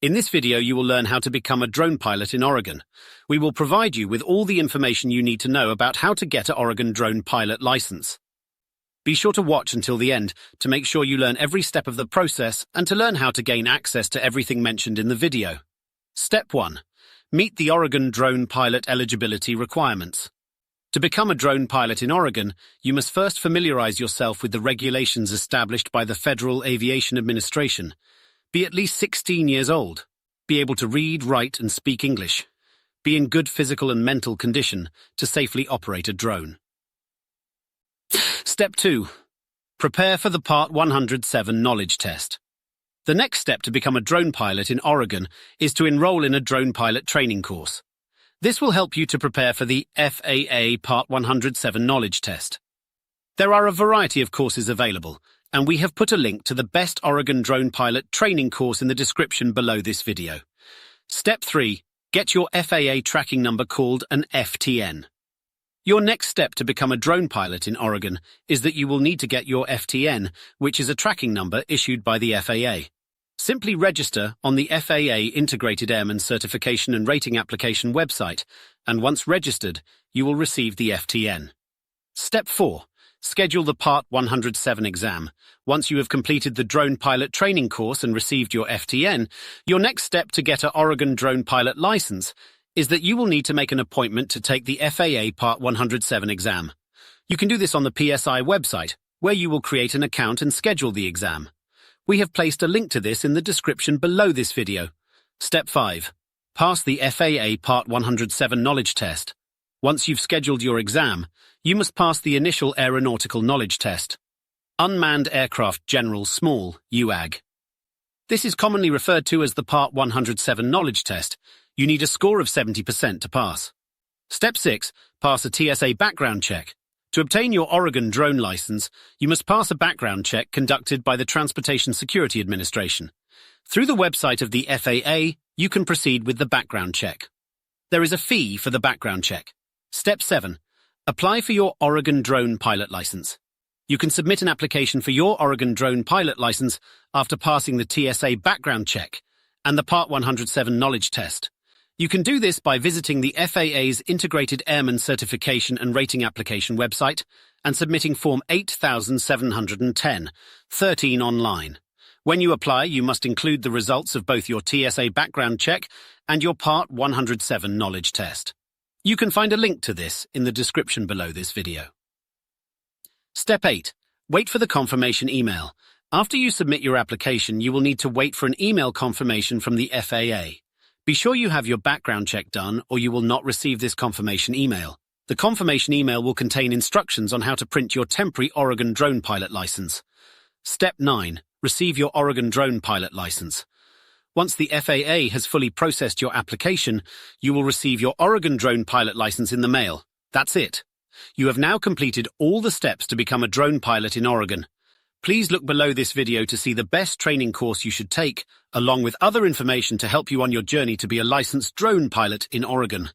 In this video, you will learn how to become a drone pilot in Oregon. We will provide you with all the information you need to know about how to get an Oregon drone pilot license. Be sure to watch until the end to make sure you learn every step of the process and to learn how to gain access to everything mentioned in the video. Step 1. Meet the Oregon drone pilot eligibility requirements. To become a drone pilot in Oregon, you must first familiarize yourself with the regulations established by the Federal Aviation Administration. Be at least 16 years old. Be able to read, write, and speak English. Be in good physical and mental condition to safely operate a drone. Step 2. Prepare for the Part 107 knowledge test. The next step to become a drone pilot in Oregon is to enroll in a drone pilot training course. This will help you to prepare for the FAA Part 107 knowledge test. There are a variety of courses available, and we have put a link to the best Oregon drone pilot training course in the description below this video. Step 3. Get your FAA tracking number called an FTN. Your next step to become a drone pilot in Oregon is that you will need to get your FTN, which is a tracking number issued by the FAA. Simply register on the FAA Integrated Airman Certification and Rating Application website, and once registered, you will receive the FTN. Step 4. Schedule the Part 107 exam. Once you have completed the drone pilot training course and received your FTN, your next step to get an Oregon drone pilot license is that you will need to make an appointment to take the FAA Part 107 exam. You can do this on the PSI website, where you will create an account and schedule the exam. We have placed a link to this in the description below this video. Step 5. Pass the FAA Part 107 knowledge test. Once you've scheduled your exam, you must pass the initial aeronautical knowledge test. Unmanned Aircraft General Small, UAG. This is commonly referred to as the Part 107 knowledge test. You need a score of 70% to pass. Step 6. Pass a TSA Background Check. To obtain your Oregon drone license, you must pass a background check conducted by the Transportation Security Administration. Through the website of the FAA, you can proceed with the background check. There is a fee for the background check. Step 7. Apply for your Oregon drone pilot license. You can submit an application for your Oregon drone pilot license after passing the TSA Background Check and the Part 107 knowledge test. You can do this by visiting the FAA's Integrated Airman Certification and Rating Application website and submitting Form 8710, 13 online. When you apply, you must include the results of both your TSA background check and your Part 107 knowledge test. You can find a link to this in the description below this video. Step 8. Wait for the confirmation email. After you submit your application, you will need to wait for an email confirmation from the FAA. Be sure you have your background check done or you will not receive this confirmation email. The confirmation email will contain instructions on how to print your temporary Oregon drone pilot license. Step 9. Receive your Oregon drone pilot license. Once the FAA has fully processed your application, you will receive your Oregon drone pilot license in the mail. That's it. You have now completed all the steps to become a drone pilot in Oregon. Please look below this video to see the best training course you should take, along with other information to help you on your journey to be a licensed drone pilot in Oregon.